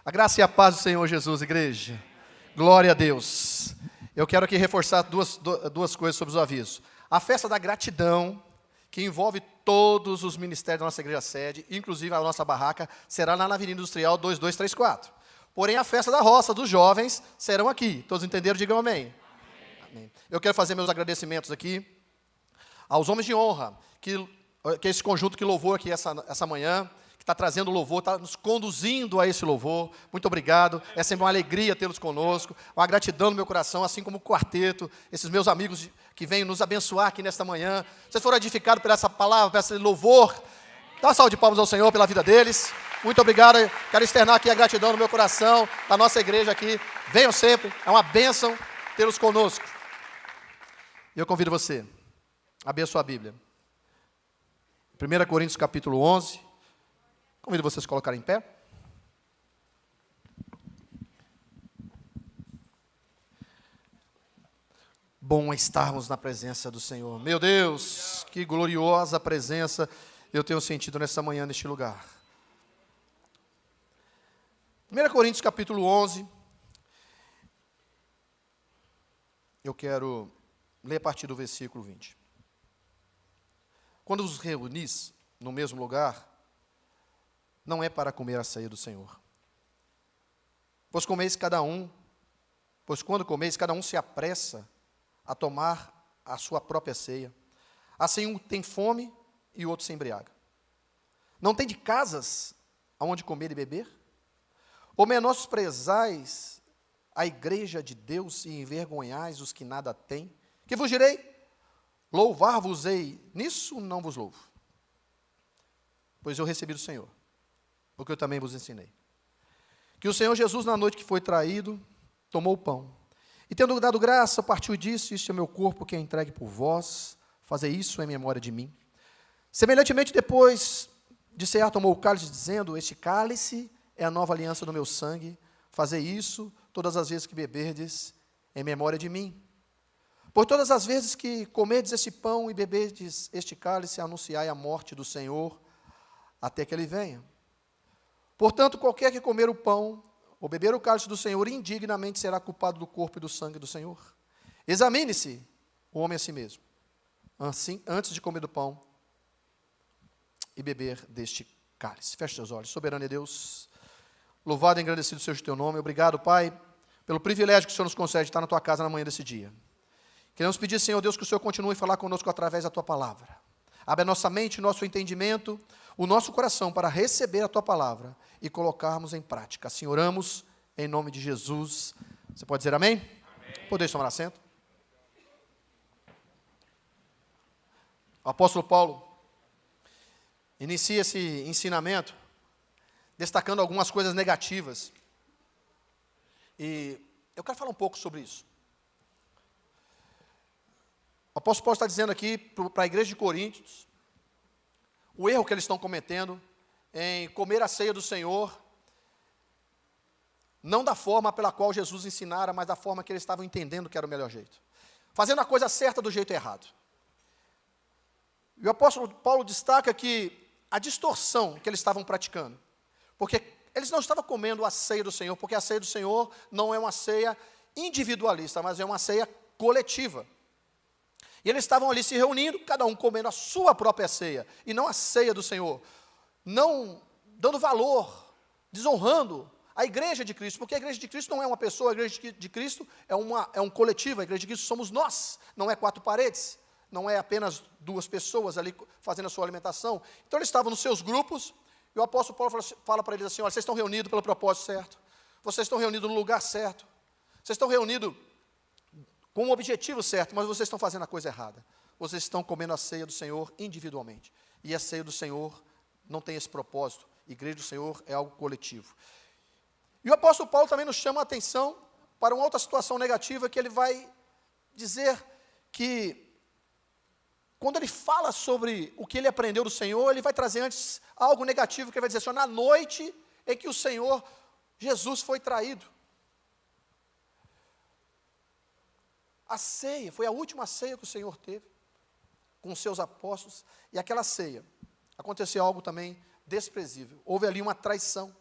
A graça e a paz do Senhor Jesus, igreja. Glória a Deus. Eu quero aqui reforçar duas coisas sobre os avisos. A festa da gratidão, que envolve todos os ministérios da nossa igreja sede, inclusive a nossa barraca, será lá na Avenida Industrial 2234. Porém, a festa da roça dos jovens serão aqui. Todos entenderam? Digam amém. Amém. Eu quero fazer meus agradecimentos aqui aos homens de honra, que é esse conjunto que louvou aqui essa manhã, que está trazendo louvor, está nos conduzindo a esse louvor. Muito obrigado. É sempre uma alegria tê-los conosco, uma gratidão no meu coração, assim como o quarteto, esses meus amigos que vêm nos abençoar aqui nesta manhã. Vocês foram edificados por essa palavra, por esse louvor. Dá uma salva de palmas ao Senhor pela vida deles. Muito obrigado. Quero externar aqui a gratidão no meu coração, da nossa igreja aqui. Venham sempre, é uma bênção tê-los conosco. E eu convido você a abrir a sua Bíblia. 1 Coríntios capítulo 11. Convido vocês a se colocarem em pé. Bom estarmos na presença do Senhor. Meu Deus, que gloriosa presença eu tenho sentido nessa manhã, neste lugar. 1 Coríntios capítulo 11. Eu quero ler a partir do versículo 20. Quando os reunis no mesmo lugar, não é para comer a ceia do Senhor. Pois quando comeis, cada um se apressa a tomar a sua própria ceia. Assim um tem fome e o outro se embriaga. Não tem de casas aonde comer e beber? Ou menosprezais a igreja de Deus e envergonhais os que nada têm? Que vos direi? Louvar-vos-ei, nisso não vos louvo. Pois eu recebi do Senhor o que eu também vos ensinei. Que o Senhor Jesus, na noite que foi traído, tomou o pão. E tendo dado graça, partiu disso, isso é meu corpo que é entregue por vós, fazei isso em memória de mim. Semelhantemente, depois de cear, tomou o cálice, dizendo, este cálice é a nova aliança do meu sangue, fazei isso todas as vezes que beberdes em memória de mim. Por todas as vezes que comerdes este pão e beberdes este cálice, anunciai a morte do Senhor, até que ele venha. Portanto, qualquer que comer o pão ou beber o cálice do Senhor, indignamente será culpado do corpo e do sangue do Senhor. Examine-se o homem a si mesmo, assim, antes de comer do pão e beber deste cálice. Feche seus olhos. Soberano Deus, louvado e engrandecido seja o teu nome. Obrigado, Pai, pelo privilégio que o Senhor nos concede de estar na tua casa na manhã desse dia. Queremos pedir, Senhor Deus, que o Senhor continue a falar conosco através da tua palavra. Abre a nossa mente, nosso entendimento, o nosso coração para receber a tua palavra e colocarmos em prática. Assim oramos em nome de Jesus. Você pode dizer amém? Amém. Podeis tomar assento. O apóstolo Paulo inicia esse ensinamento destacando algumas coisas negativas. E eu quero falar um pouco sobre isso. O apóstolo Paulo está dizendo aqui para a igreja de Coríntios o erro que eles estão cometendo em comer a ceia do Senhor, não da forma pela qual Jesus ensinara, mas da forma que eles estavam entendendo que era o melhor jeito. Fazendo a coisa certa do jeito errado. E o apóstolo Paulo destaca que a distorção que eles estavam praticando, porque eles não estavam comendo a ceia do Senhor, porque a ceia do Senhor não é uma ceia individualista, mas é uma ceia coletiva. E eles estavam ali se reunindo, cada um comendo a sua própria ceia, e não a ceia do Senhor. Não dando valor, desonrando a igreja de Cristo, porque a igreja de Cristo não é uma pessoa, a igreja de Cristo é um coletivo, a igreja de Cristo somos nós, não é quatro paredes, não é apenas duas pessoas ali fazendo a sua alimentação. Então eles estavam nos seus grupos, e o apóstolo Paulo fala para eles assim, olha, vocês estão reunidos pelo propósito certo, vocês estão reunidos no lugar certo, vocês estão reunidos com o objetivo certo, mas vocês estão fazendo a coisa errada. Vocês estão comendo a ceia do Senhor individualmente. E a ceia do Senhor não tem esse propósito. A igreja do Senhor é algo coletivo. E o apóstolo Paulo também nos chama a atenção para uma outra situação negativa, que ele vai dizer que, quando ele fala sobre o que ele aprendeu do Senhor, ele vai trazer antes algo negativo, que ele vai dizer assim, na noite em que o Senhor Jesus foi traído. A ceia, foi a última ceia que o Senhor teve com os seus apóstolos, e aquela ceia, aconteceu algo também desprezível. Houve ali uma traição.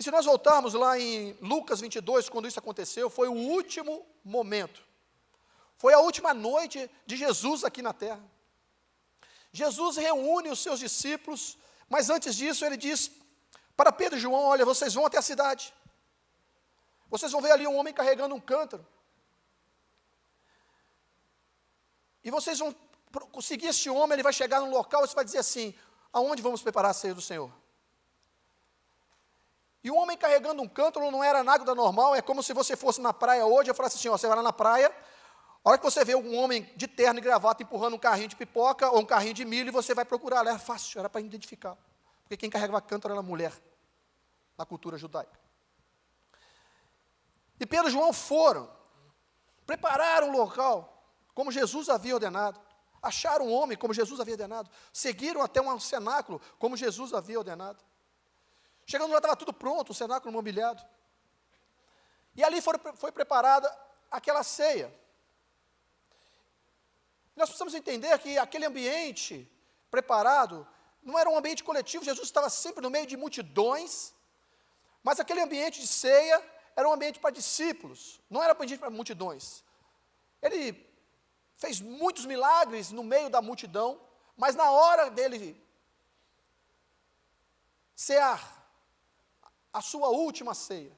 E se nós voltarmos lá em Lucas 22, quando isso aconteceu, foi o último momento. Foi a última noite de Jesus aqui na terra. Jesus reúne os seus discípulos, mas antes disso ele diz para Pedro e João: olha, vocês vão até a cidade. Vocês vão ver ali um homem carregando um cântaro. E vocês vão conseguir este homem, ele vai chegar num local e você vai dizer assim: aonde vamos preparar a ceia do Senhor? E o homem carregando um cântaro não era nada normal, é como se você fosse na praia hoje, eu falasse assim, ó, você vai lá na praia, a hora que você vê um homem de terno e gravata empurrando um carrinho de pipoca ou um carrinho de milho, você vai procurar, era fácil, era para identificar, porque quem carregava cântaro era mulher, na cultura judaica. E Pedro e João foram, prepararam o local, como Jesus havia ordenado, acharam um homem como Jesus havia ordenado, seguiram até um cenáculo, como Jesus havia ordenado. Chegando lá, estava tudo pronto, o cenáculo mobiliado. E ali foi preparada aquela ceia. Nós precisamos entender que aquele ambiente preparado não era um ambiente coletivo, Jesus estava sempre no meio de multidões, mas aquele ambiente de ceia era um ambiente para discípulos, não era um ambiente para multidões. Ele fez muitos milagres no meio da multidão, mas na hora dele cear a sua última ceia,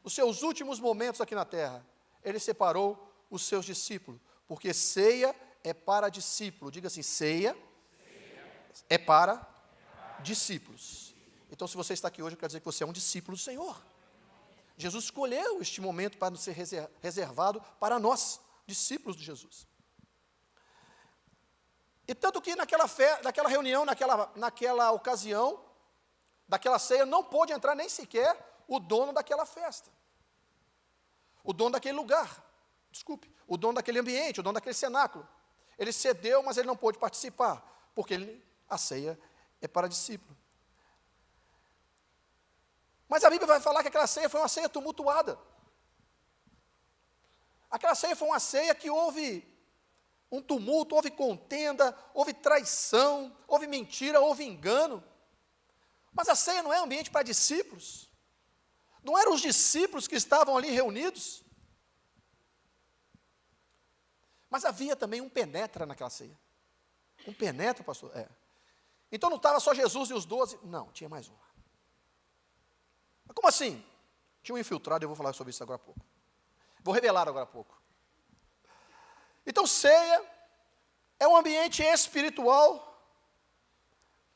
os seus últimos momentos aqui na terra, ele separou os seus discípulos, porque ceia é para discípulo. Diga assim, ceia é para discípulos. Então, se você está aqui hoje, eu quero dizer que você é um discípulo do Senhor. Jesus escolheu este momento para ser reservado para nós, discípulos de Jesus. E tanto que naquela reunião, naquela ocasião, daquela ceia, não pôde entrar nem sequer o dono daquela festa. O dono daquele lugar, o dono daquele ambiente, o dono daquele cenáculo. Ele cedeu, mas ele não pôde participar, porque a ceia é para discípulo. Mas a Bíblia vai falar que aquela ceia foi uma ceia tumultuada. Aquela ceia foi uma ceia que houve um tumulto, houve contenda, houve traição, houve mentira, houve engano. Mas a ceia não é ambiente para discípulos. Não eram os discípulos que estavam ali reunidos. Mas havia também um penetra naquela ceia. Um penetra, pastor? É. Então não estava só Jesus e os 12, não, tinha mais um lá. Mas como assim? Tinha um infiltrado, eu vou falar sobre isso agora há pouco. Vou revelar agora há pouco. Então ceia é um ambiente espiritual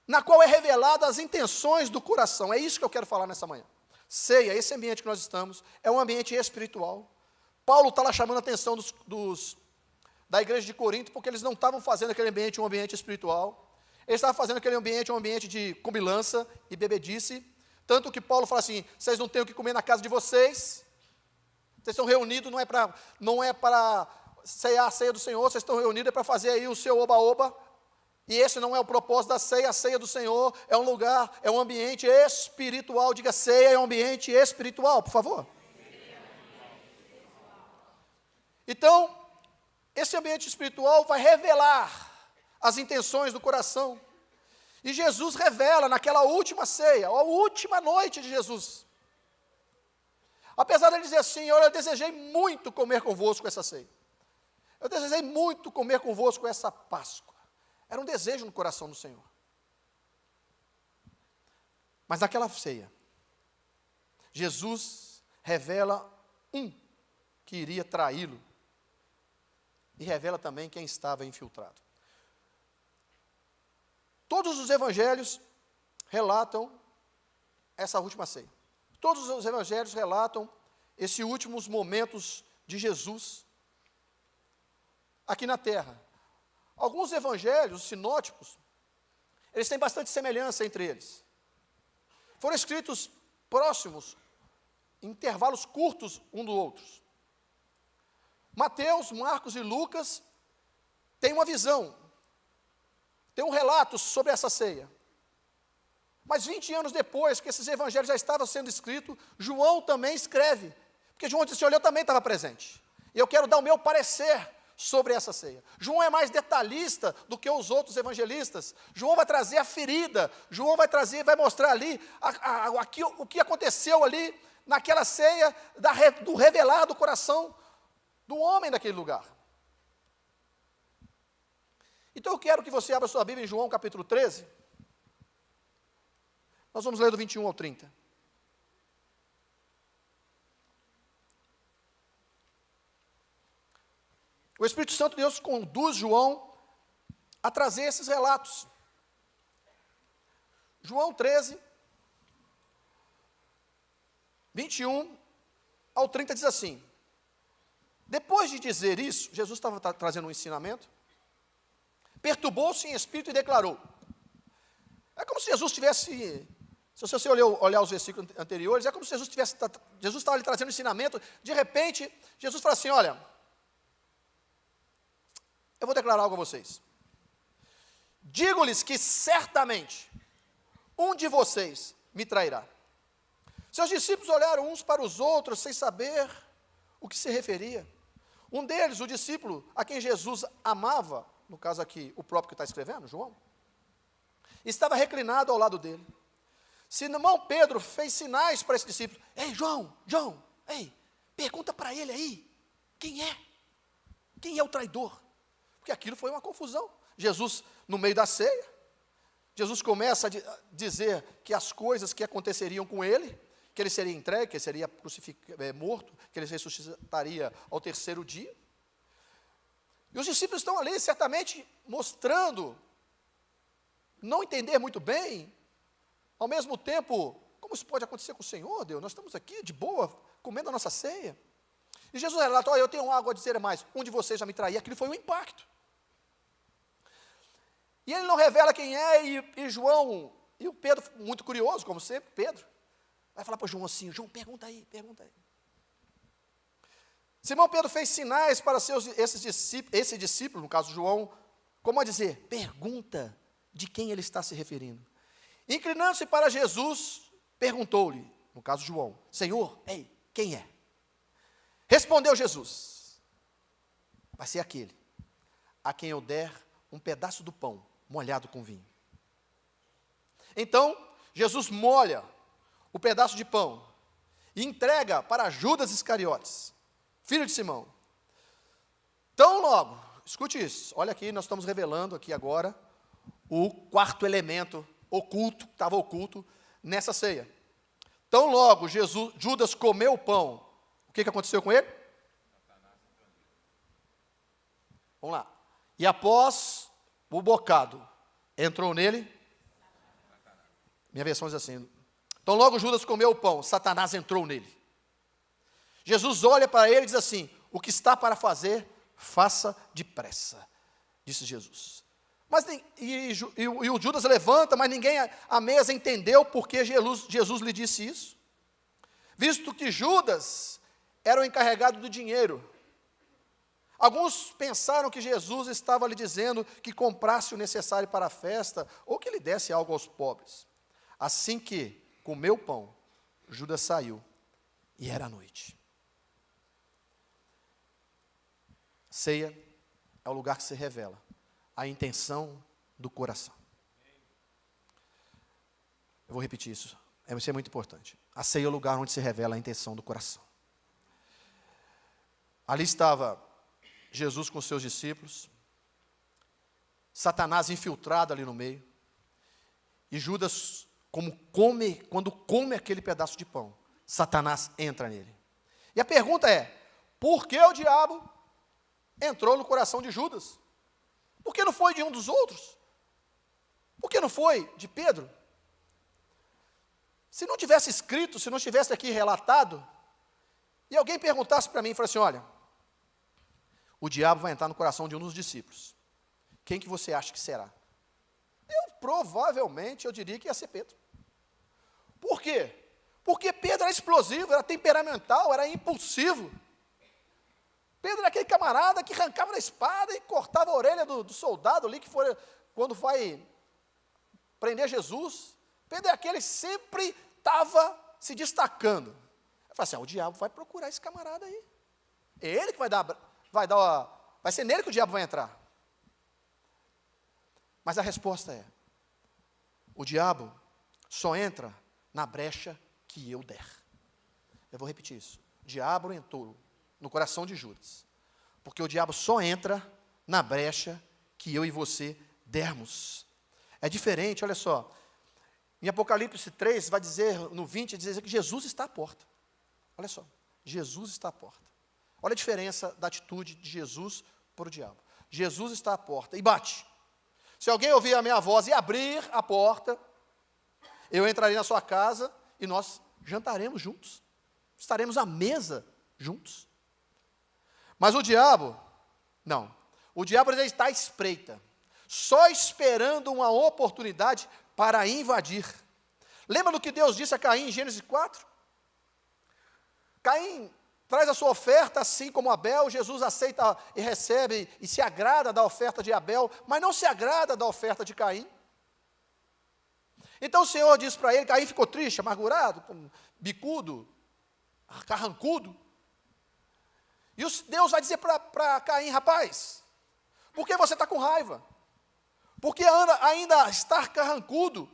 na qual é revelada as intenções do coração. É isso que eu quero falar nessa manhã. Ceia, esse ambiente que nós estamos, é um ambiente espiritual. Paulo está lá chamando a atenção da igreja de Corinto, porque eles não estavam fazendo aquele ambiente um ambiente espiritual. Eles estavam fazendo aquele ambiente um ambiente de comilança e bebedice. Tanto que Paulo fala assim, vocês não têm o que comer na casa de vocês. Vocês estão reunidos, não é para cear a ceia do Senhor, vocês estão reunidos para fazer aí o seu oba-oba. E esse não é o propósito da ceia. A ceia do Senhor é um lugar, é um ambiente espiritual. Diga, ceia é um ambiente espiritual, por favor. Então, esse ambiente espiritual vai revelar as intenções do coração. E Jesus revela naquela última ceia, a última noite de Jesus. Apesar de ele dizer assim, eu desejei muito comer convosco essa ceia. Eu desejei muito comer convosco essa Páscoa. Era um desejo no coração do Senhor. Mas naquela ceia, Jesus revela um que iria traí-lo. E revela também quem estava infiltrado. Todos os evangelhos relatam essa última ceia. Todos os evangelhos relatam esses últimos momentos de Jesus aqui na terra. Alguns evangelhos sinóticos, eles têm bastante semelhança entre eles. Foram escritos próximos, em intervalos curtos um do outro. Mateus, Marcos e Lucas têm uma visão, têm um relato sobre essa ceia. Mas 20 anos depois que esses evangelhos já estavam sendo escritos, João também escreve. Porque João disse, olha, eu também estava presente. E eu quero dar o meu parecer sobre essa ceia. João é mais detalhista do que os outros evangelistas. João vai trazer a ferida, João vai mostrar ali o que aconteceu ali naquela ceia, do revelar do coração do homem naquele lugar. Então eu quero que você abra sua Bíblia em João capítulo 13. Nós vamos ler do 21 ao 30. O Espírito Santo de Deus conduz João a trazer esses relatos. João 13, 21 ao 30 diz assim: depois de dizer isso, Jesus estava trazendo um ensinamento, perturbou-se em espírito e declarou. É como se Jesus tivesse, se você olhar os versículos anteriores, é como se Jesus estava ali trazendo um ensinamento, de repente, Jesus fala assim, olha, eu vou declarar algo a vocês. Digo-lhes que certamente um de vocês me trairá. Seus discípulos olharam uns para os outros sem saber o que se referia. Um deles, o discípulo a quem Jesus amava, no caso aqui, o próprio que está escrevendo, João, estava reclinado ao lado dele. Simão Pedro fez sinais para esse discípulo. Ei, João, ei, pergunta para ele aí, quem é? Quem é o traidor? Porque aquilo foi uma confusão. Jesus, no meio da ceia, Jesus começa a dizer que as coisas que aconteceriam com ele, que ele seria entregue, que ele seria morto, que ele ressuscitaria ao terceiro dia. E os discípulos estão ali, certamente, mostrando, não entender muito bem, ao mesmo tempo, como isso pode acontecer com o Senhor, Deus? Nós estamos aqui, de boa, comendo a nossa ceia. E Jesus relata, olha, eu tenho algo a dizer mais, um de vocês já me traiu. Aquilo foi um impacto. E ele não revela quem é, e João, e o Pedro, muito curioso, como sempre, Pedro, vai falar para João assim, João, pergunta aí. Simão Pedro fez sinais para esse discípulo, no caso João, como a dizer, pergunta de quem ele está se referindo. Inclinando-se para Jesus, perguntou-lhe, no caso João, Senhor, ei, quem é? Respondeu Jesus, vai ser aquele a quem eu der um pedaço do pão molhado com vinho. Então, Jesus molha o pedaço de pão e entrega para Judas Iscariotes, filho de Simão. Tão logo, escute isso, olha aqui, nós estamos revelando aqui agora o quarto elemento oculto, que estava oculto nessa ceia. Tão logo Judas comeu o pão, o que aconteceu com ele? Vamos lá. E após o bocado, entrou nele, minha versão diz assim, então logo Judas comeu o pão, Satanás entrou nele. Jesus olha para ele e diz assim, o que está para fazer, faça depressa, disse Jesus. Mas, e o Judas levanta, mas ninguém à mesa entendeu porque Jesus lhe disse isso. Visto que Judas era o encarregado do dinheiro. Alguns pensaram que Jesus estava lhe dizendo que comprasse o necessário para a festa, ou que lhe desse algo aos pobres. Assim que comeu o pão, Judas saiu, e era noite. Ceia é o lugar que se revela a intenção do coração. Eu vou repetir isso, isso é muito importante. A ceia é o lugar onde se revela a intenção do coração. Ali estava Jesus com seus discípulos, Satanás infiltrado ali no meio, e Judas, quando come aquele pedaço de pão, Satanás entra nele. E a pergunta é, por que o diabo entrou no coração de Judas? Por que não foi de um dos outros? Por que não foi de Pedro? Se não tivesse escrito, se não estivesse aqui relatado, e alguém perguntasse para mim, falasse assim, olha, o diabo vai entrar no coração de um dos discípulos. Quem que você acha que será? Provavelmente, eu diria que ia ser Pedro. Por quê? Porque Pedro era explosivo, era temperamental, era impulsivo. Pedro era aquele camarada que arrancava na espada e cortava a orelha do soldado ali, que foi quando vai prender Jesus. Pedro é aquele que sempre estava se destacando. Eu falei assim, o diabo vai procurar esse camarada aí. É ele que vai dar vai ser nele que o diabo vai entrar. Mas a resposta é: o diabo só entra na brecha que eu der. Eu vou repetir isso. O diabo entrou no coração de Judas, porque o diabo só entra na brecha que eu e você dermos. É diferente, olha só. Em Apocalipse 3, vai dizer, no 20, vai dizer que Jesus está à porta. Olha só, Jesus está à porta. Olha a diferença da atitude de Jesus para o diabo. Jesus está à porta e bate. Se alguém ouvir a minha voz e abrir a porta, eu entrarei na sua casa e nós jantaremos juntos. Estaremos à mesa juntos. Mas o diabo, não. O diabo já está à espreita, só esperando uma oportunidade para invadir. Lembra do que Deus disse a Caim em Gênesis 4? Caim traz a sua oferta, assim como Abel. Jesus aceita e recebe e se agrada da oferta de Abel, mas não se agrada da oferta de Caim. Então o Senhor diz para ele, Caim ficou triste, amargurado, bicudo, carrancudo. E Deus vai dizer para Caim: rapaz, por que você está com raiva? Porque ainda está carrancudo.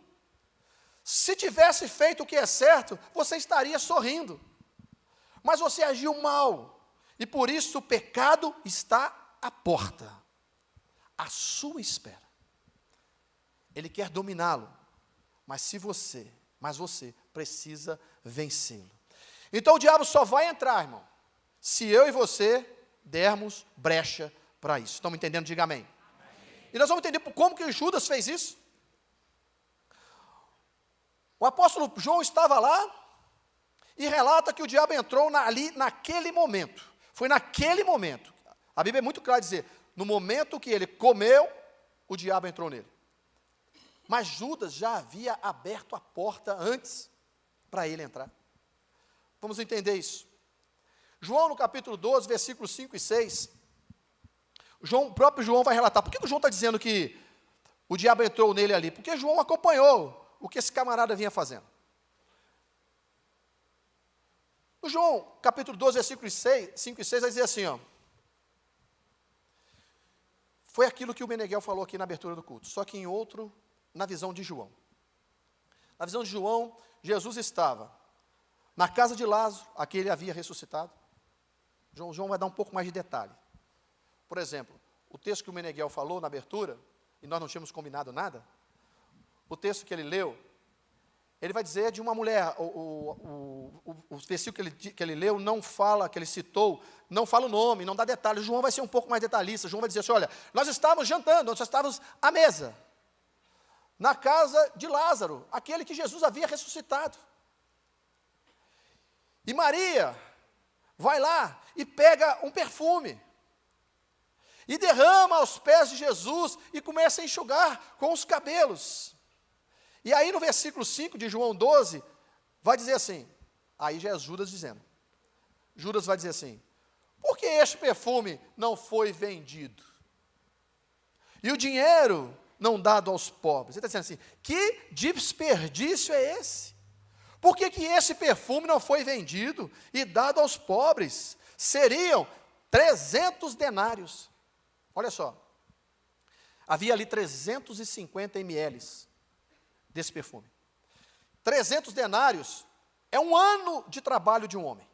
Se tivesse feito o que é certo, você estaria sorrindo. Mas você agiu mal, e por isso o pecado está à porta, à sua espera. Ele quer dominá-lo, mas você precisa vencê-lo. Então o diabo só vai entrar, irmão, se eu e você dermos brecha para isso. Estão me entendendo? Diga amém. Amém. E nós vamos entender como que Judas fez isso. O apóstolo João estava lá, e relata que o diabo entrou ali naquele momento. Foi naquele momento. A Bíblia é muito clara dizer, no momento que ele comeu, o diabo entrou nele. Mas Judas já havia aberto a porta antes para ele entrar. Vamos entender isso. João, no capítulo 12, versículos 5 e 6, o próprio João vai relatar. Por que o João está dizendo que o diabo entrou nele ali? Porque João acompanhou o que esse camarada vinha fazendo. No João, capítulo 12, versículos 5 e 6, vai dizer assim, ó. Foi aquilo que o Meneghel falou aqui na abertura do culto, só que na visão de João. Na visão de João, Jesus estava na casa de Lázaro, a que ele havia ressuscitado. João vai dar um pouco mais de detalhe. Por exemplo, o texto que o Meneghel falou na abertura, e nós não tínhamos combinado nada, o texto que ele leu, ele vai dizer de uma mulher, o versículo que ele leu não fala, que ele citou, não fala o nome, não dá detalhes. João vai ser um pouco mais detalhista. João vai dizer assim, olha, nós estávamos jantando, nós estávamos à mesa, na casa de Lázaro, aquele que Jesus havia ressuscitado. E Maria vai lá e pega um perfume, e derrama aos pés de Jesus, e começa a enxugar com os cabelos. E aí no versículo 5 de João 12, vai dizer assim, aí já é Judas dizendo, Judas vai dizer assim, por que este perfume não foi vendido? E o dinheiro não dado aos pobres? Ele está dizendo assim, que desperdício é esse? Por que esse perfume não foi vendido e dado aos pobres? Seriam 300 denários. Olha só, havia ali 350 ml desse perfume. 300 denários é um ano de trabalho de um homem.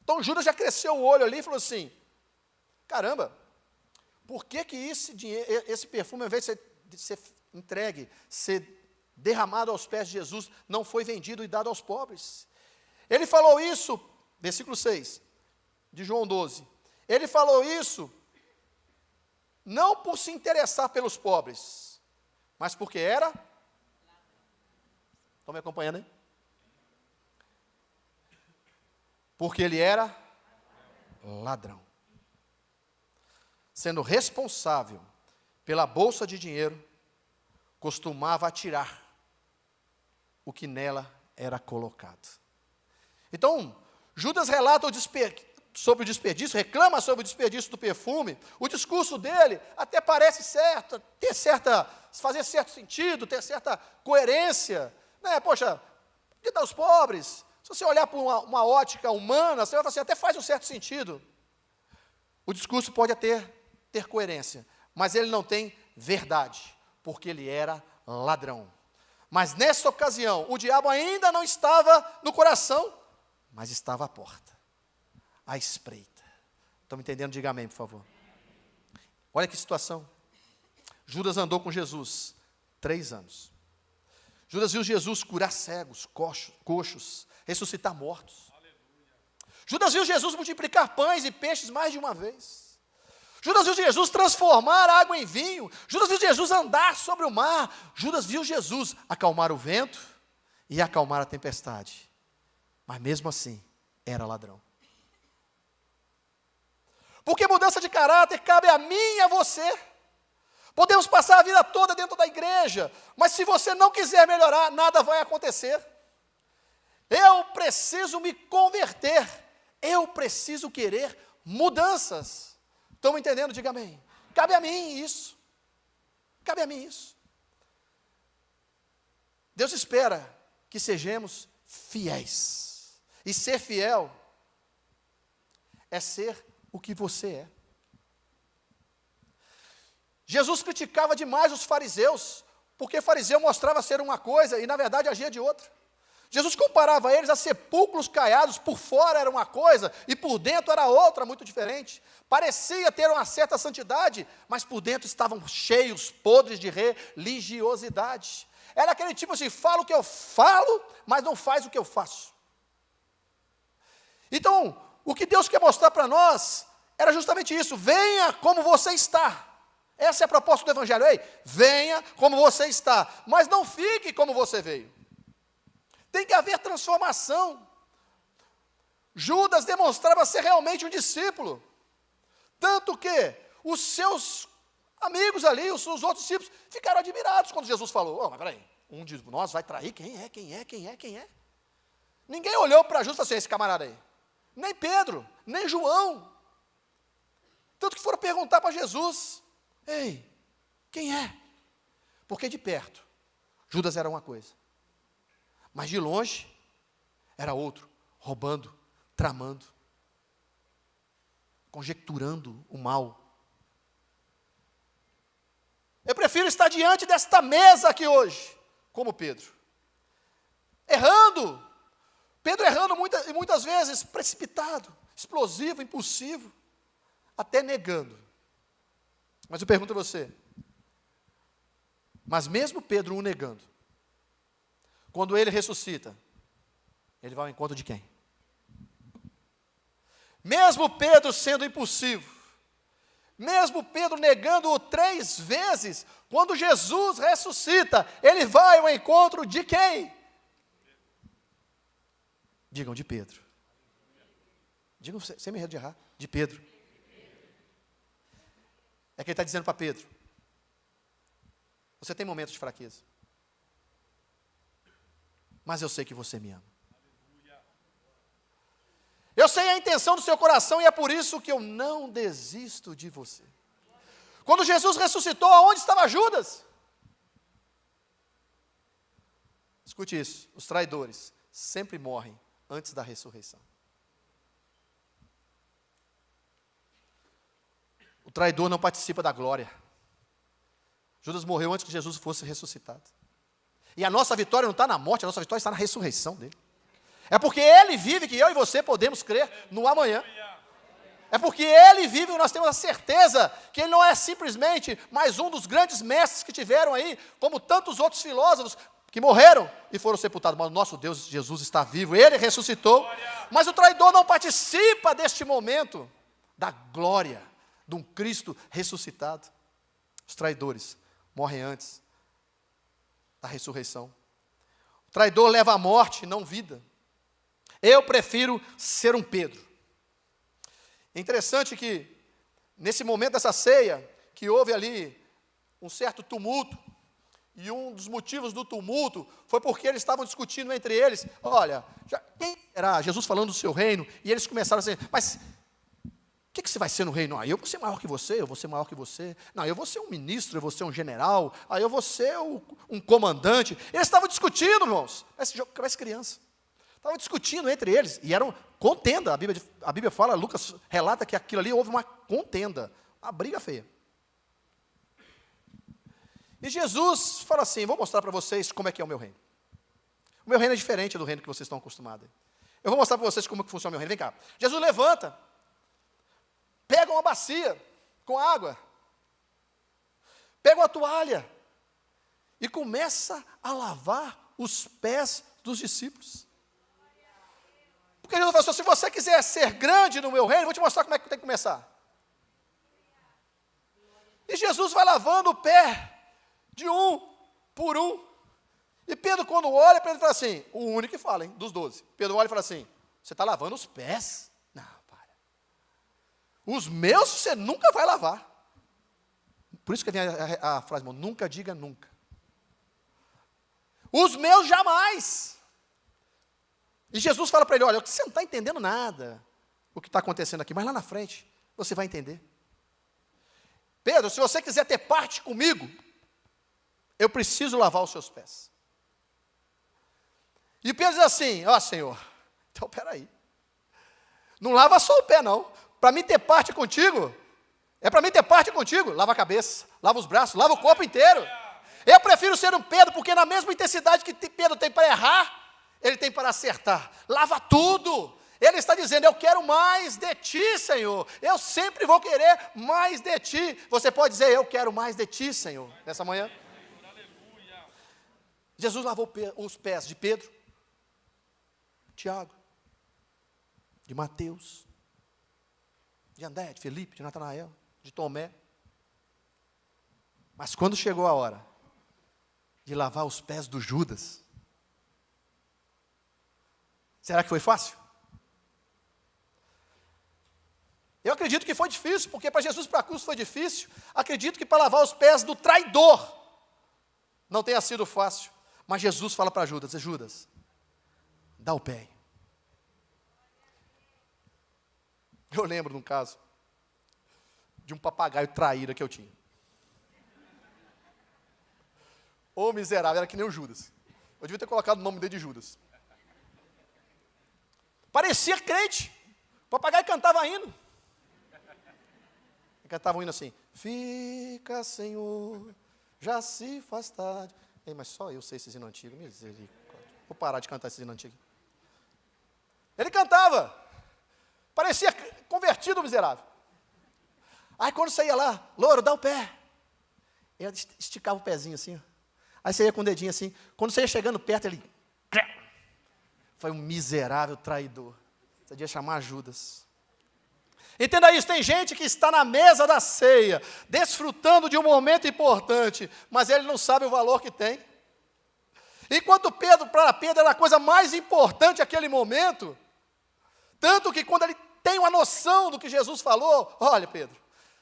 Então Judas já cresceu o olho ali e falou assim, caramba, por que esse perfume, ao invés de ser entregue, ser derramado aos pés de Jesus, não foi vendido e dado aos pobres? Ele falou isso, versículo 6, de João 12, ele falou isso, não por se interessar pelos pobres, mas porque era... Estão me acompanhando aí? Porque ele era ladrão. Sendo responsável pela bolsa de dinheiro, costumava atirar o que nela era colocado. Então, Judas relata sobre o desperdício, reclama sobre o desperdício do perfume. O discurso dele até parece certo, fazer certo sentido, ter certa coerência. Poxa, que dá aos pobres? Se você olhar por uma ótica humana, você vai falar assim, até faz um certo sentido. O discurso pode ter coerência, mas ele não tem verdade, porque ele era ladrão. Mas nessa ocasião, o diabo ainda não estava no coração, mas estava à porta, à espreita. Estão me entendendo? Diga amém, por favor. Olha que situação. Judas andou com Jesus 3 anos. Judas viu Jesus curar cegos, coxos, ressuscitar mortos. Judas viu Jesus multiplicar pães e peixes mais de uma vez. Judas viu Jesus transformar água em vinho. Judas viu Jesus andar sobre o mar. Judas viu Jesus acalmar o vento e acalmar a tempestade. Mas mesmo assim, era ladrão. Porque mudança de caráter cabe a mim e a você. Podemos passar a vida toda dentro da igreja, mas se você não quiser melhorar, nada vai acontecer. Eu preciso me converter. Eu preciso querer mudanças. Estão me entendendo? Diga amém. Cabe a mim isso. Cabe a mim isso. Deus espera que sejamos fiéis. E ser fiel é ser o que você é. Jesus criticava demais os fariseus, porque fariseu mostrava ser uma coisa e na verdade agia de outra. Jesus comparava eles a sepulcros caiados, por fora era uma coisa e por dentro era outra, muito diferente. Parecia ter uma certa santidade, mas por dentro estavam cheios, podres de religiosidade. Era aquele tipo assim, fala o que eu falo, mas não faz o que eu faço. Então, o que Deus quer mostrar para nós era justamente isso, venha como você está. Essa é a proposta do Evangelho, ei, venha como você está, mas não fique como você veio. Tem que haver transformação. Judas demonstrava ser realmente um discípulo, tanto que os seus amigos ali, os outros discípulos, ficaram admirados quando Jesus falou, mas peraí, um de nós vai trair, quem é? Ninguém olhou para Judas e falou assim, esse camarada aí, nem Pedro, nem João, tanto que foram perguntar para Jesus, ei, quem é? Porque de perto, Judas era uma coisa, mas de longe, era outro, roubando, tramando, conjecturando o mal. Eu prefiro estar diante desta mesa aqui hoje, como Pedro, errando, Pedro errando muitas vezes, precipitado, explosivo, impulsivo, até negando. Mas eu pergunto a você, mas mesmo Pedro o negando, quando ele ressuscita, ele vai ao encontro de quem? Mesmo Pedro sendo impulsivo, mesmo Pedro negando-o 3 vezes, quando Jesus ressuscita, ele vai ao encontro de quem? Digam, de Pedro. Digam sem medo de errar, de Pedro. É que ele está dizendo para Pedro, você tem momentos de fraqueza, mas eu sei que você me ama. Eu sei a intenção do seu coração e é por isso que eu não desisto de você. Quando Jesus ressuscitou, aonde estava Judas? Escute isso, os traidores sempre morrem antes da ressurreição. O traidor não participa da glória. Judas morreu antes que Jesus fosse ressuscitado. E a nossa vitória não está na morte, a nossa vitória está na ressurreição dele. É porque ele vive que eu e você podemos crer no amanhã. É porque ele vive que nós temos a certeza que ele não é simplesmente mais um dos grandes mestres que tiveram aí, como tantos outros filósofos que morreram e foram sepultados. Mas o nosso Deus, Jesus, está vivo, ele ressuscitou. Mas o traidor não participa deste momento da glória de um Cristo ressuscitado. Os traidores morrem antes da ressurreição. O traidor leva a morte, não vida. Eu prefiro ser um Pedro. É interessante que, nesse momento dessa ceia, que houve ali um certo tumulto, e um dos motivos do tumulto foi porque eles estavam discutindo entre eles, olha, quem era Jesus falando do seu reino, e eles começaram a dizer, mas o que você vai ser no reino? Ah, eu vou ser maior que você, eu vou ser maior que você. Não, eu vou ser um ministro, eu vou ser um general, eu vou ser um comandante. Eles estavam discutindo, irmãos, parece criança. Estavam discutindo entre eles, e era uma contenda. A Bíblia fala, Lucas relata que aquilo ali houve uma contenda, uma briga feia. E Jesus fala assim, vou mostrar para vocês como é que é o meu reino. O meu reino é diferente do reino que vocês estão acostumados. Eu vou mostrar para vocês como que funciona o meu reino. Vem cá. Jesus levanta, pega uma bacia com água, pega uma toalha e começa a lavar os pés dos discípulos. Porque Jesus falou assim, se você quiser ser grande no meu reino, eu vou te mostrar como é que tem que começar. E Jesus vai lavando o pé de um por um. E Pedro, quando olha para ele, fala assim, o único que fala, hein, dos 12. Pedro olha e fala assim, você está lavando os pés? Não, para. Os meus você nunca vai lavar. Por isso que vem a frase, irmão, nunca diga nunca. Os meus jamais. E Jesus fala para ele, olha, você não está entendendo nada o que está acontecendo aqui, mas lá na frente você vai entender. Pedro, se você quiser ter parte comigo, eu preciso lavar os seus pés. E Pedro diz assim, ó Senhor, então peraí, não lava só o pé não, para mim ter parte contigo, lava a cabeça, lava os braços, lava o corpo inteiro. Eu prefiro ser um Pedro, porque na mesma intensidade que Pedro tem para errar, ele tem para acertar, lava tudo. Ele está dizendo, eu quero mais de ti, Senhor, eu sempre vou querer mais de ti. Você pode dizer, eu quero mais de ti, Senhor, nessa manhã. Jesus lavou os pés de Pedro, Tiago, de Mateus, de André, de Felipe, de Natanael, de Tomé. Mas quando chegou a hora de lavar os pés do Judas, será que foi fácil? Eu acredito que foi difícil, porque para Jesus para a cruz foi difícil. Acredito que para lavar os pés do traidor não tenha sido fácil. Mas Jesus fala para Judas, Judas, dá o pé. Eu lembro de um caso de um papagaio traíra que eu tinha. Ô miserável, era que nem o Judas. Eu devia ter colocado o nome dele de Judas. Parecia crente. O papagaio cantava hino. Ele cantava um hino assim, fica, Senhor, já se faz tarde. Ei, mas só eu sei esses hinos antigos, misericórdia. Vou parar de cantar esses hinos antigos. Ele cantava, parecia convertido, miserável. Aí quando você ia lá, louro, dá o pé. Ele esticava o pezinho assim, ó. Aí você ia com o dedinho assim. Quando você ia chegando perto, ele... Foi um miserável traidor. Você devia chamar Judas. Entenda isso, tem gente que está na mesa da ceia, desfrutando de um momento importante, mas ele não sabe o valor que tem. Enquanto para Pedro era a coisa mais importante aquele momento, tanto que quando ele tem uma noção do que Jesus falou, olha Pedro,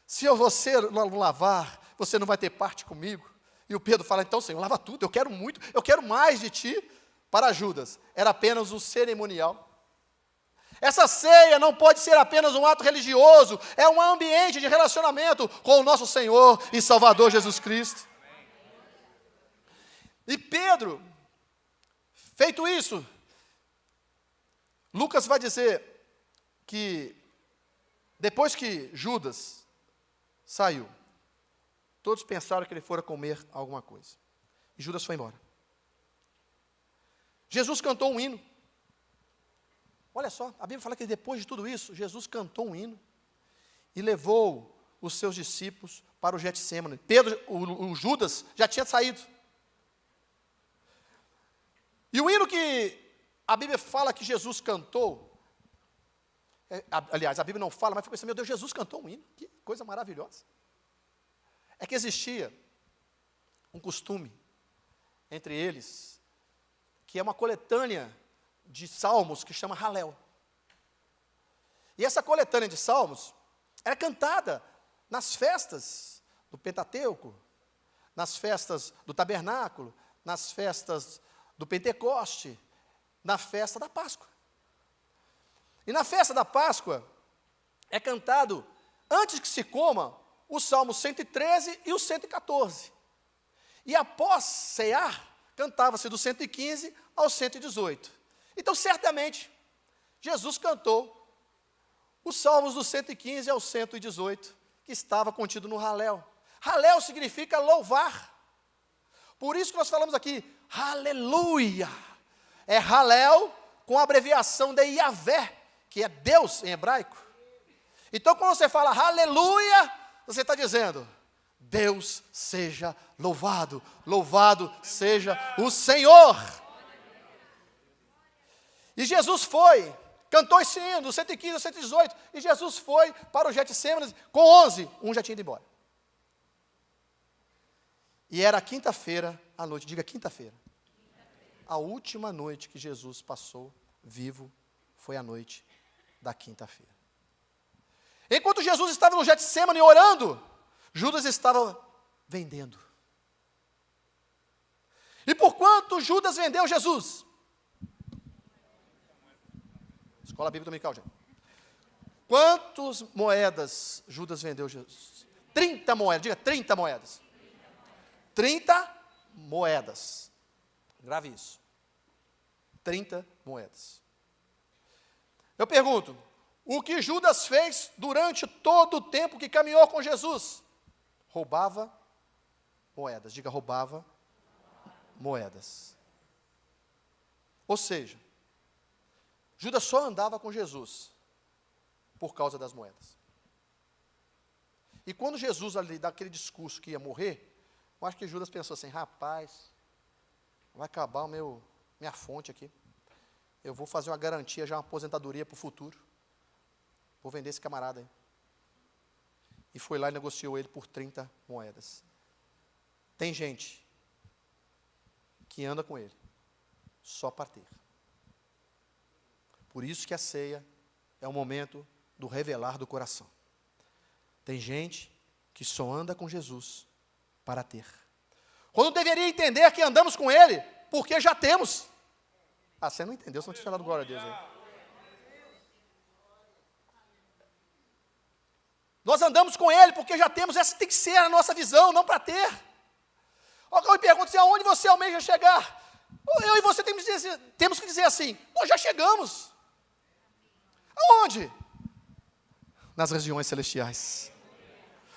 se você não lavar, você não vai ter parte comigo. E o Pedro fala, então Senhor, lava tudo, eu quero muito, eu quero mais de ti. Para Judas, era apenas um cerimonial. Essa ceia não pode ser apenas um ato religioso, é um ambiente de relacionamento com o nosso Senhor e Salvador Jesus Cristo. E Pedro, feito isso, Lucas vai dizer que depois que Judas saiu, todos pensaram que ele fora comer alguma coisa. E Judas foi embora. Jesus cantou um hino. Olha só, a Bíblia fala que depois de tudo isso, Jesus cantou um hino e levou os seus discípulos para o Getsêmani. Pedro, o Judas, já tinha saído. E o hino que a Bíblia fala que Jesus cantou, aliás, a Bíblia não fala, mas fica pensando, meu Deus, Jesus cantou um hino, que coisa maravilhosa. É que existia um costume entre eles, que é uma coletânea de salmos que chama Halel. E essa coletânea de salmos era cantada nas festas do Pentateuco, nas festas do Tabernáculo, nas festas do Pentecoste, na festa da Páscoa. E na festa da Páscoa é cantado, antes que se coma, o Salmo 113 e o 114. E após cear, cantava-se do 115 ao 118. Então, certamente, Jesus cantou os salmos do 115 ao 118, que estava contido no Halel. Halel significa louvar. Por isso que nós falamos aqui, aleluia. É Halel com a abreviação de Yahvé, que é Deus em hebraico. Então, quando você fala aleluia, você está dizendo, Deus seja louvado, louvado seja o Senhor. E Jesus foi, cantou esse hino, do 115 ao 118, e Jesus foi para o Getsêmanis com 11, um já tinha ido embora. E era quinta-feira à noite, diga quinta-feira. A última noite que Jesus passou vivo foi a noite da quinta-feira. Enquanto Jesus estava no Getsêmanis orando, Judas estava vendendo. E por quanto Judas vendeu Jesus? Escola Bíblica Dominical, gente. Quantas moedas Judas vendeu Jesus? 30 moedas, diga 30 moedas. 30 moedas. Grave isso. 30 moedas. Eu pergunto, o que Judas fez durante todo o tempo que caminhou com Jesus? Roubava moedas. Diga, roubava moedas. Ou seja, Judas só andava com Jesus por causa das moedas. E quando Jesus ali dá aquele discurso que ia morrer, eu acho que Judas pensou assim, rapaz, vai acabar minha fonte aqui. Eu vou fazer uma garantia, já uma aposentadoria para o futuro. Vou vender esse camarada aí. E foi lá e negociou ele por 30 moedas. Tem gente que anda com ele só para ter. Por isso que a ceia é o momento do revelar do coração. Tem gente que só anda com Jesus para ter. Quando deveria entender que andamos com Ele, porque já temos. Ah, você não entendeu, você não tinha dado glória a Deus aí. Nós andamos com Ele porque já temos, essa tem que ser a nossa visão, não para ter. Eu me pergunto assim, aonde você almeja chegar? Eu e você temos que dizer assim, nós já chegamos. Aonde? Nas regiões celestiais.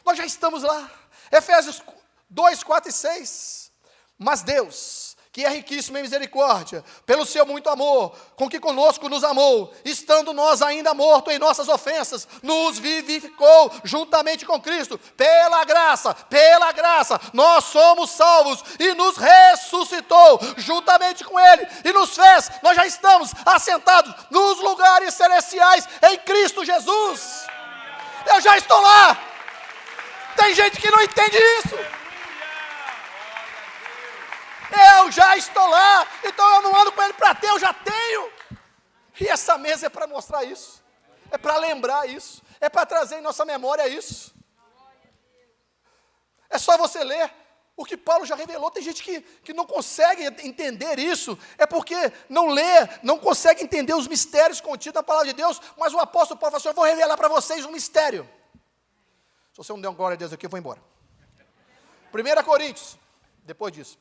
Nós já estamos lá. Efésios 2, 4 e 6. Mas Deus, que é riquíssimo em misericórdia, pelo seu muito amor, com que conosco nos amou, estando nós ainda mortos em nossas ofensas, nos vivificou juntamente com Cristo, pela graça, nós somos salvos, e nos ressuscitou juntamente com Ele, e nos fez, nós já estamos assentados nos lugares celestiais em Cristo Jesus. Eu já estou lá. Tem gente que não entende isso. Eu já estou lá, então eu não ando com Ele para ter, eu já tenho. E essa mesa é para mostrar isso, é para lembrar isso, é para trazer em nossa memória isso. É só você ler o que Paulo já revelou. Tem gente que não consegue entender isso, é porque não lê, não consegue entender os mistérios contidos na palavra de Deus, mas o apóstolo Paulo falou assim, eu vou revelar para vocês um mistério. Se você não der uma glória a Deus aqui, eu vou embora. 1 Coríntios, depois disso.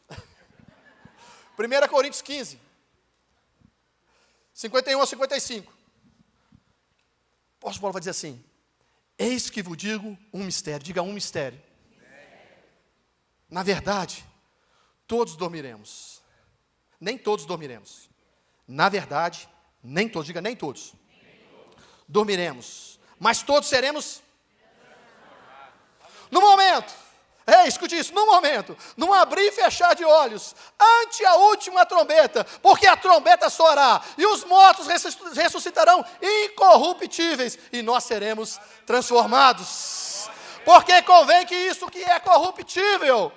1 Coríntios 15, 51 a 55. O apóstolo Paulo vai dizer assim, eis que vos digo um mistério, diga um mistério. Na verdade, todos dormiremos. Nem todos dormiremos. Na verdade, nem todos, diga nem todos. Dormiremos, mas todos seremos. No momento, escute isso, no momento, num abrir e fechar de olhos, ante a última trombeta, porque a trombeta soará, e os mortos ressuscitarão incorruptíveis, e nós seremos transformados. Porque convém que isso que é corruptível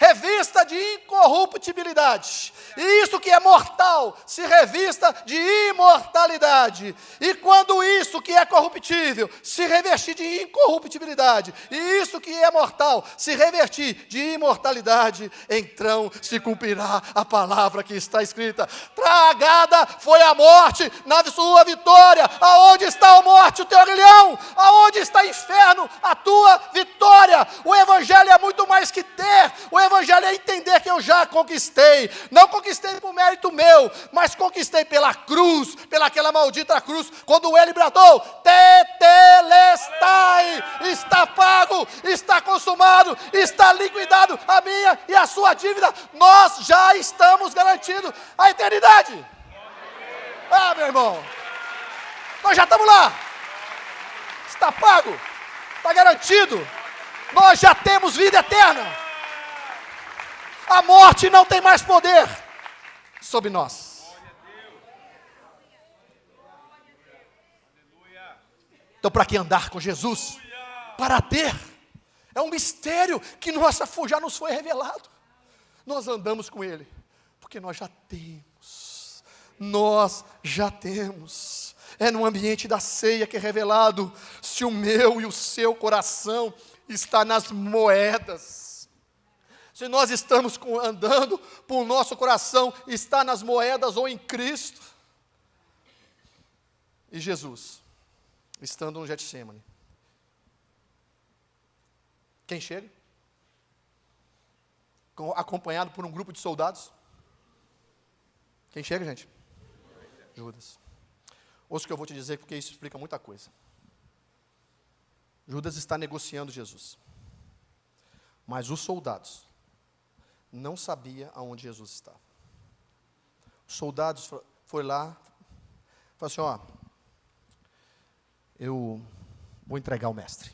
revista de incorruptibilidade, e isso que é mortal se revista de imortalidade, e quando isso que é corruptível se revestir de incorruptibilidade, e isso que é mortal se revestir de imortalidade, então se cumprirá a palavra que está escrita, tragada foi a morte na sua vitória. Aonde está a morte, o teu aguilhão? Aonde está o inferno, a tua vitória? O evangelho é muito mais que ter, o evangelho é entender que eu já conquistei. Não conquistei por mérito meu, mas conquistei pela cruz, pelaquela maldita cruz. Quando ele bradou, tetelestai, está pago, está consumado, está liquidado a minha e a sua dívida. Nós já estamos garantindo a eternidade. Ah, meu irmão, nós já estamos lá. Está pago, está garantido. Nós já temos vida eterna. A morte não tem mais poder sobre nós. Então, para que andar com Jesus? Para ter. É um mistério que já nos foi revelado. Nós andamos com Ele, porque nós já temos. Nós já temos. É no ambiente da ceia que é revelado se o meu e o seu coração está nas moedas. Se nós estamos andando por nosso coração, está nas moedas ou em Cristo. E Jesus, estando no Getsemane, quem chega? Acompanhado por um grupo de soldados. Quem chega, gente? Judas. Ouça o que eu vou te dizer, porque isso explica muita coisa. Judas está negociando Jesus. Mas os soldados não sabiam aonde Jesus estava. Os soldados foram lá, falaram assim, eu vou entregar o mestre.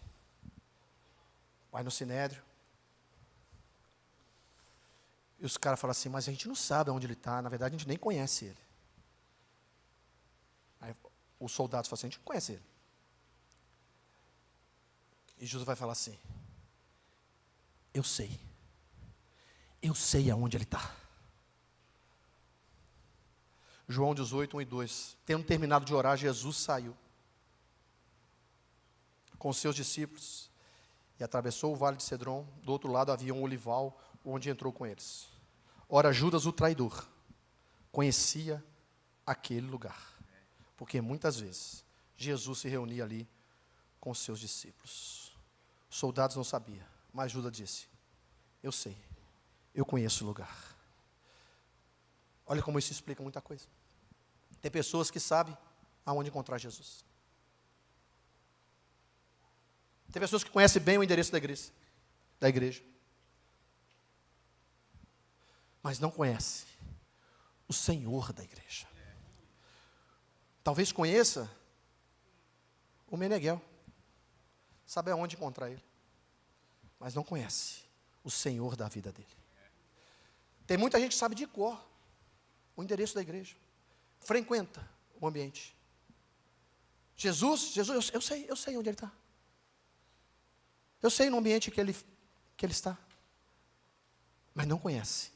Vai no Sinédrio. E os caras falam assim, mas a gente não sabe aonde ele está, na verdade a gente nem conhece ele. Aí os soldados falam assim, a gente não conhece ele. E Jesus vai falar assim, eu sei aonde ele está. João 18, 1 e 2. Tendo terminado de orar, Jesus saiu com seus discípulos e atravessou o vale de Cedron. Do outro lado havia um olival, onde entrou com eles. Ora, Judas, o traidor, conhecia aquele lugar, porque muitas vezes Jesus se reunia ali com seus discípulos. Os soldados não sabiam, mas Judas disse, eu sei, eu conheço o lugar. Olha como isso explica muita coisa. Tem pessoas que sabem aonde encontrar Jesus. Tem pessoas que conhecem bem o endereço da igreja. Mas não conhece o Senhor da igreja. Talvez conheça o Meneghel. Sabe aonde encontrar ele. Mas não conhece o Senhor da vida dele. Tem muita gente que sabe de cor o endereço da igreja. Frequenta o ambiente. Jesus, eu sei onde ele está. Eu sei no ambiente que ele está. Mas não conhece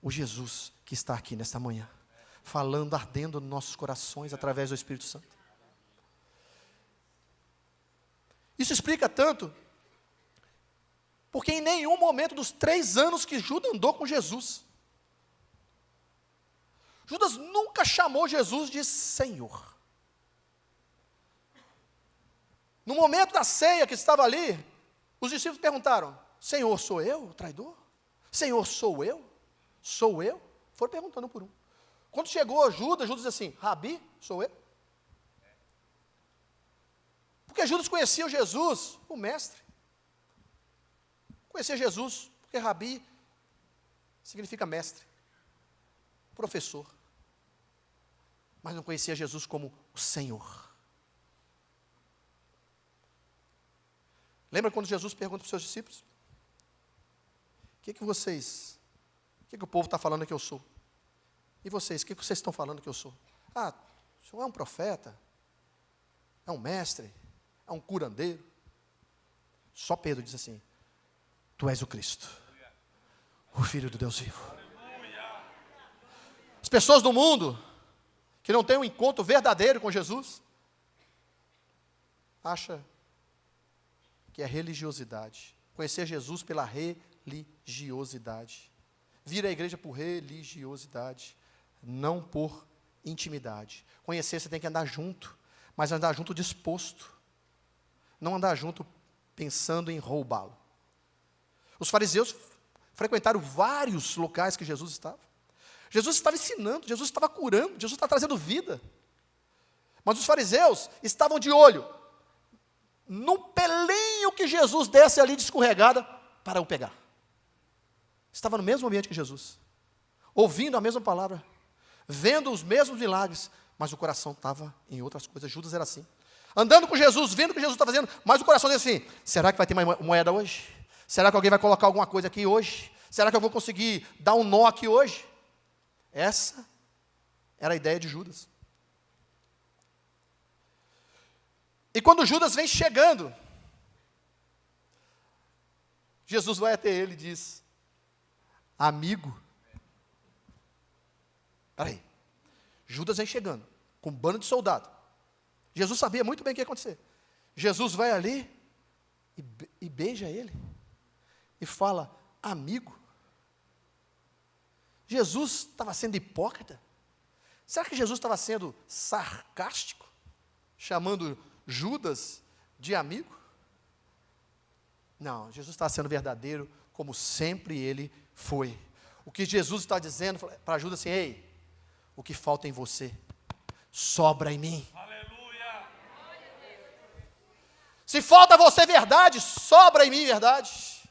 o Jesus que está aqui nesta manhã, falando, ardendo nos nossos corações através do Espírito Santo. Isso explica tanto, porque em nenhum momento dos 3 anos que Judas andou com Jesus, Judas nunca chamou Jesus de Senhor. No momento da ceia que estava ali, os discípulos perguntaram, Senhor, sou eu o traidor? Senhor, sou eu? Sou eu? Foram perguntando por um. Quando chegou Judas disse assim, Rabi, sou eu? Porque Judas conhecia o Jesus, o mestre. Conhecia Jesus, porque Rabi significa mestre, professor. Mas não conhecia Jesus como o Senhor. Lembra quando Jesus pergunta para os seus discípulos? O que o povo está falando que eu sou? E vocês, o que vocês estão falando que eu sou? Ah, o senhor é um profeta? É um mestre? É um curandeiro? Só Pedro diz assim, tu és o Cristo, o Filho do Deus vivo. As pessoas do mundo, que não têm um encontro verdadeiro com Jesus, acham que é religiosidade. Conhecer Jesus pela religiosidade. Vir à igreja por religiosidade, não por intimidade. Conhecer, você tem que andar junto, mas andar junto disposto. Não andar junto pensando em roubá-lo. Os fariseus frequentaram vários locais que Jesus estava. Jesus estava ensinando, Jesus estava curando, Jesus estava trazendo vida. Mas os fariseus estavam de olho num pelinho que Jesus desse ali de escorregada para o pegar. Estava no mesmo ambiente que Jesus, ouvindo a mesma palavra, vendo os mesmos milagres, mas o coração estava em outras coisas. Judas era assim, andando com Jesus, vendo o que Jesus estava fazendo, mas o coração dele assim: será que vai ter mais moeda hoje? Será que alguém vai colocar alguma coisa aqui hoje? Será que eu vou conseguir dar um nó aqui hoje? Essa era a ideia de Judas. E quando Judas vem chegando, Jesus vai até ele e diz: amigo. Peraí, Judas vem chegando, com um bando de soldado. Jesus sabia muito bem o que ia acontecer. Jesus vai ali e beija ele. E fala: amigo. Jesus estava sendo hipócrita? Será que Jesus estava sendo sarcástico? Chamando Judas de amigo? Não, Jesus estava sendo verdadeiro, como sempre ele foi. O que Jesus está dizendo para Judas assim: ei, o que falta em você, sobra em mim. Aleluia. Se falta você verdade, sobra em mim verdade.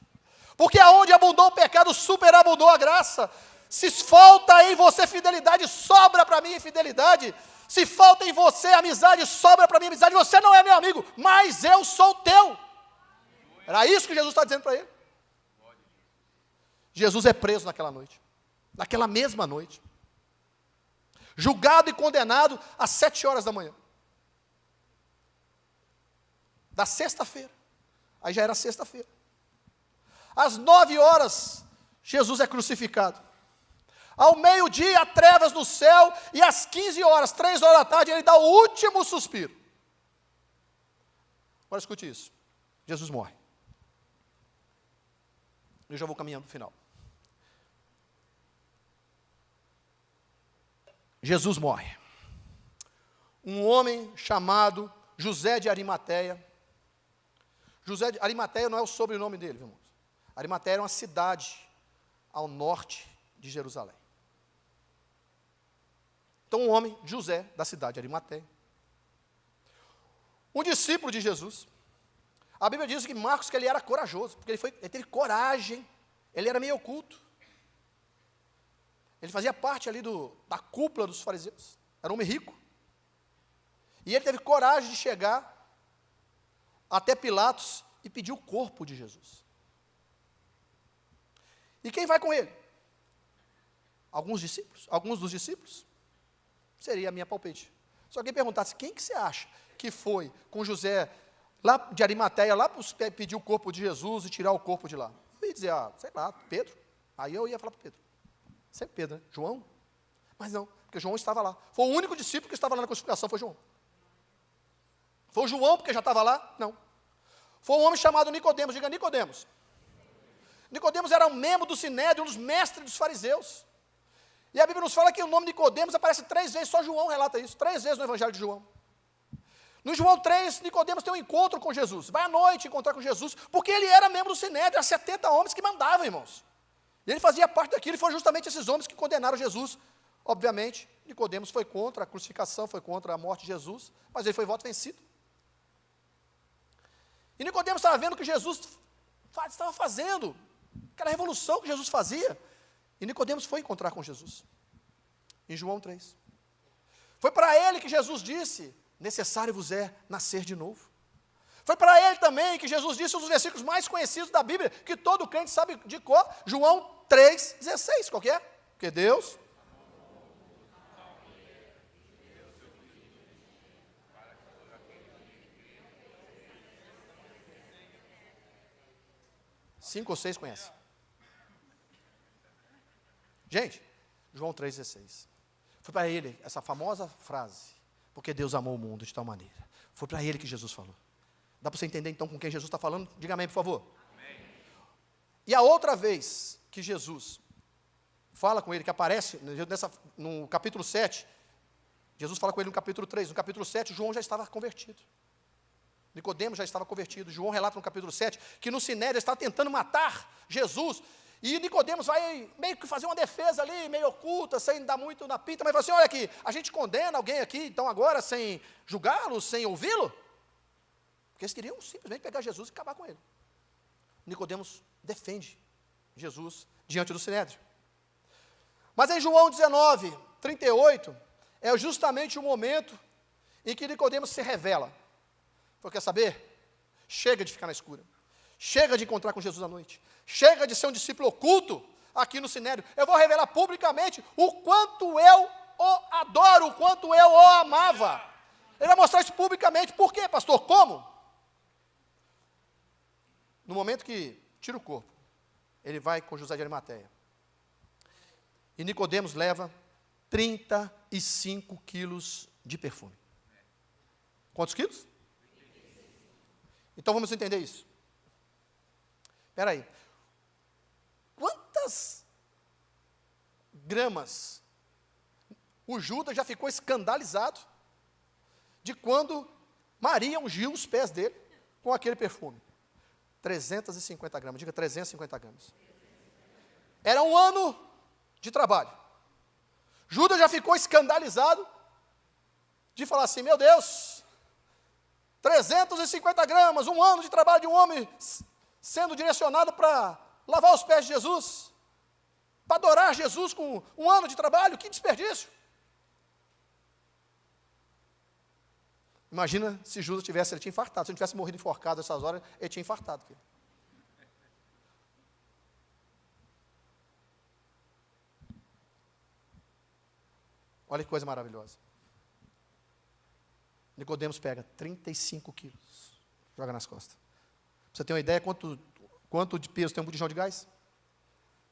Porque aonde abundou o pecado, superabundou a graça. Se falta em você fidelidade, sobra para mim fidelidade. Se falta em você amizade, sobra para mim amizade. Você não é meu amigo, mas eu sou teu. Era isso que Jesus está dizendo para ele. Jesus é preso naquela noite, naquela mesma noite, julgado e condenado às 7 horas da manhã, da sexta-feira. Aí já era sexta-feira. Às 9 horas, Jesus é crucificado. Ao meio-dia, trevas no céu, e às 15 horas, 3 horas da tarde, ele dá o último suspiro. Agora escute isso. Jesus morre. Eu já vou caminhando para o final. Jesus morre. Um homem chamado José de Arimateia. José de Arimateia não é o sobrenome dele, irmãos. Arimateia era uma cidade ao norte de Jerusalém. Então, um homem, José, da cidade de Arimateia. Um discípulo de Jesus. A Bíblia diz que Marcos que ele era corajoso, porque ele teve coragem, ele era meio oculto. Ele fazia parte ali da cúpula dos fariseus, era um homem rico. E ele teve coragem de chegar até Pilatos e pedir o corpo de Jesus. E quem vai com ele? Alguns dos discípulos. Seria a minha palpite. Se alguém perguntasse, quem que você acha que foi com José lá de Arimateia, lá para pedir o corpo de Jesus e tirar o corpo de lá? Eu ia dizer, sei lá, Pedro. Aí eu ia falar para Pedro. Sempre Pedro, né? João? Mas não, porque João estava lá. Foi o único discípulo que estava lá na crucificação, foi João. Foi o João porque já estava lá? Não. Foi um homem chamado Nicodemos, diga Nicodemos. Nicodemos era um membro do Sinédrio, um dos mestres dos fariseus. E a Bíblia nos fala que o nome de Nicodemos aparece 3 vezes, só João relata isso, 3 vezes no Evangelho de João. No João 3, Nicodemos tem um encontro com Jesus, vai à noite encontrar com Jesus, porque ele era membro do Sinédrio, eram 70 homens que mandavam, irmãos. E ele fazia parte daquilo, e foram justamente esses homens que condenaram Jesus. Obviamente, Nicodemos foi contra a crucificação, foi contra a morte de Jesus, mas ele foi voto vencido. E Nicodemos estava vendo o que Jesus estava fazendo, aquela revolução que Jesus fazia. E Nicodemos foi encontrar com Jesus, em João 3. Foi para ele que Jesus disse, necessário vos é nascer de novo. Foi para ele também que Jesus disse um dos versículos mais conhecidos da Bíblia, que todo crente sabe de cor, João 3,16, qual que é? Porque Deus... 5 ou 6 conhecem. Gente, João 3,16. Foi para ele essa famosa frase, porque Deus amou o mundo de tal maneira. Foi para ele que Jesus falou. Dá para você entender então com quem Jesus está falando? Diga amém, por favor. Amém. E a outra vez que Jesus fala com ele, que aparece no capítulo 7, Jesus fala com ele no capítulo 3, no capítulo 7 João já estava convertido. Nicodemos já estava convertido. João relata no capítulo 7 que no Sinédrio estava tentando matar Jesus. E Nicodemos vai meio que fazer uma defesa ali, meio oculta, sem dar muito na pinta, mas fala assim, olha aqui, a gente condena alguém aqui, então agora, sem julgá-lo, sem ouvi-lo? Porque eles queriam simplesmente pegar Jesus e acabar com ele. Nicodemos defende Jesus diante do Sinédrio. Mas em João 19, 38, é justamente o momento em que Nicodemos se revela. Quer saber? Chega de ficar na escura. Chega de encontrar com Jesus à noite. Chega de ser um discípulo oculto aqui no Sinédrio. Eu vou revelar publicamente o quanto eu o adoro, o quanto eu o amava. Ele vai mostrar isso publicamente. Por quê, pastor? Como? No momento que tira o corpo, ele vai com José de Arimateia. E Nicodemos leva 35 quilos de perfume. Quantos quilos? Então vamos entender isso. Espera aí. Quantas gramas o Judas já ficou escandalizado de quando Maria ungiu os pés dele com aquele perfume? 350 gramas, diga 350 gramas. Era um ano de trabalho. Judas já ficou escandalizado de falar assim, meu Deus, 350 gramas, um ano de trabalho de um homem sendo direcionado para lavar os pés de Jesus, para adorar Jesus com um ano de trabalho, que desperdício. Imagina se Judas ele tinha infartado, se ele tivesse morrido enforcado nessas horas, ele tinha infartado. Filho. Olha que coisa maravilhosa. Nicodemos pega 35 quilos, joga nas costas. Você tem uma ideia quanto de peso tem um botijão de gás?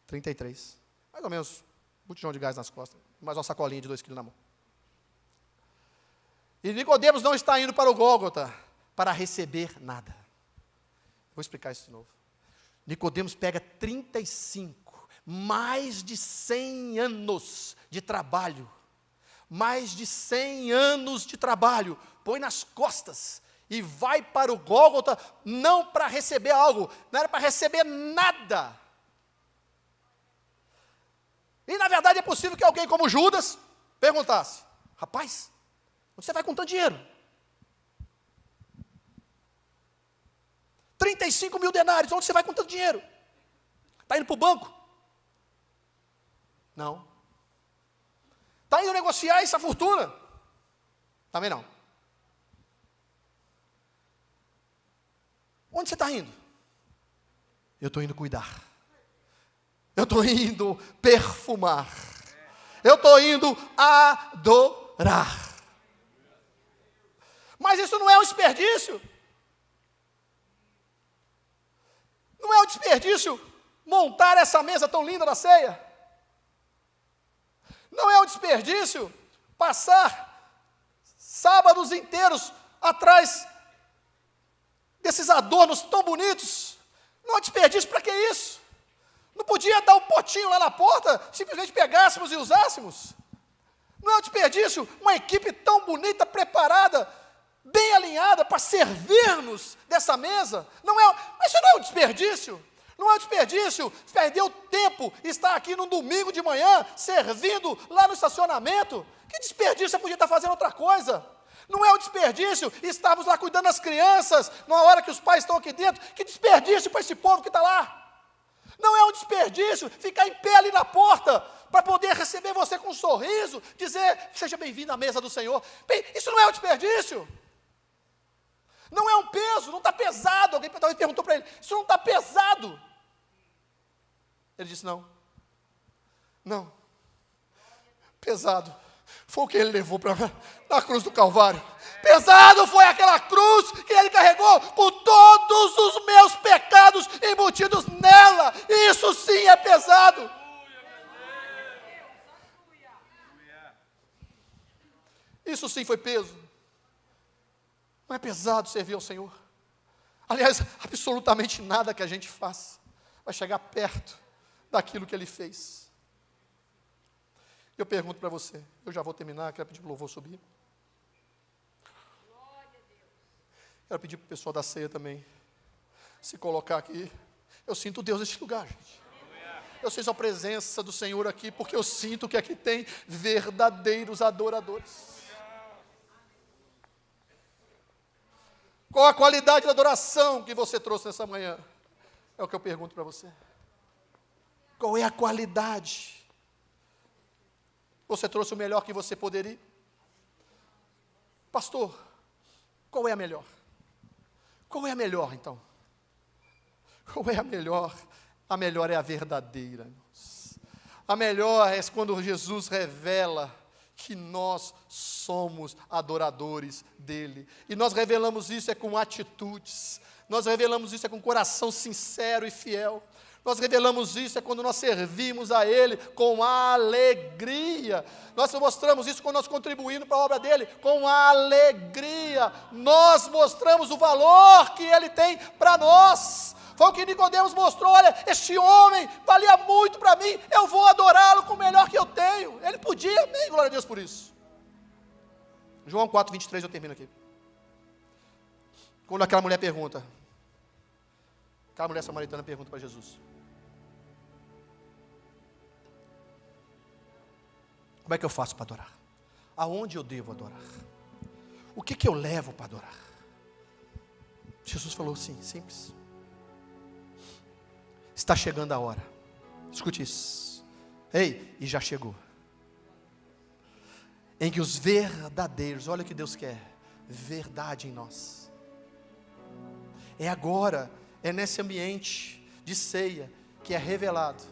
33. Mais ou menos, botijão de gás nas costas, mais uma sacolinha de 2 quilos na mão. E Nicodemos não está indo para o Gólgota para receber nada. Vou explicar isso de novo. Nicodemos pega 35, mais de 100 anos de trabalho, mais de 100 anos de trabalho, põe nas costas e vai para o Gólgota, não para receber algo, não era para receber nada. E na verdade é possível que alguém como Judas perguntasse, rapaz, onde você vai com tanto dinheiro? 35 mil denários, onde você vai com tanto dinheiro? Está indo para o banco? Não. Está indo negociar essa fortuna? Também não. Onde você está indo? Eu estou indo cuidar. Eu estou indo perfumar. Eu estou indo adorar. Mas isso não é um desperdício. Não é um desperdício montar essa mesa tão linda da ceia. Não é um desperdício passar sábados inteiros atrás desses adornos tão bonitos. Não é um desperdício, para que isso? Não podia dar um potinho lá na porta, simplesmente pegássemos e usássemos? Não é um desperdício uma equipe tão bonita, preparada, bem alinhada para servir-nos dessa mesa? Mas isso não é um desperdício. Não é um desperdício perder o tempo, estar aqui num domingo de manhã, servindo lá no estacionamento. Que desperdício, você podia estar fazendo outra coisa. Não é um desperdício estarmos lá cuidando das crianças, na hora que os pais estão aqui dentro. Que desperdício para esse povo que está lá. Não é um desperdício ficar em pé ali na porta, para poder receber você com um sorriso, dizer, seja bem-vindo à mesa do Senhor. Bem, isso não é um desperdício. Não é um peso, não está pesado. Alguém talvez perguntou para ele, isso não está pesado. Ele disse, não. Não. Pesado. Foi o que ele levou na cruz do Calvário. Pesado foi aquela cruz que ele carregou com todos os meus pecados embutidos nela. Isso sim é pesado. Isso sim foi peso. Não é pesado servir ao Senhor. Aliás, absolutamente nada que a gente faça vai chegar perto daquilo que Ele fez. Eu pergunto para você, eu já vou terminar, quero pedir para o louvor subir. Quero pedir para o pessoal da ceia também se colocar aqui. Eu sinto Deus neste lugar, gente. Eu sinto a presença do Senhor aqui, porque eu sinto que aqui tem verdadeiros adoradores. Qual a qualidade da adoração que você trouxe nessa manhã? É o que eu pergunto para você. Qual é a qualidade? Você trouxe o melhor que você poderia? Pastor, qual é a melhor? Qual é a melhor, então? Qual é a melhor? A melhor é a verdadeira, irmãos. A melhor é quando Jesus revela que nós somos adoradores dele. E nós revelamos isso com atitudes. Nós revelamos isso com coração sincero e fiel. Nós revelamos isso quando nós servimos a Ele com alegria. Nós mostramos isso quando nós contribuímos para a obra dEle com alegria. Nós mostramos o valor que Ele tem para nós. Foi o que Nicodemos mostrou: olha, este homem valia muito para mim, eu vou adorá-lo com o melhor que eu tenho. Ele podia, amém, glória a Deus por isso. João 4, 23, eu termino aqui. Quando aquela mulher pergunta, aquela mulher samaritana pergunta para Jesus: como é que eu faço para adorar? Aonde eu devo adorar? O que eu levo para adorar? Jesus falou assim, simples: está chegando a hora. Escute isso. Ei, e já chegou. Em que os verdadeiros, olha o que Deus quer, verdade em nós. É agora, é nesse ambiente de ceia que é revelado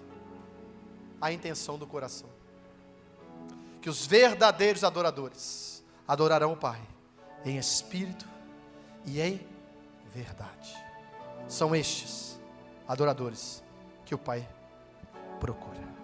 a intenção do coração. Que os verdadeiros adoradores adorarão o Pai em espírito e em verdade. São estes adoradores que o Pai procura.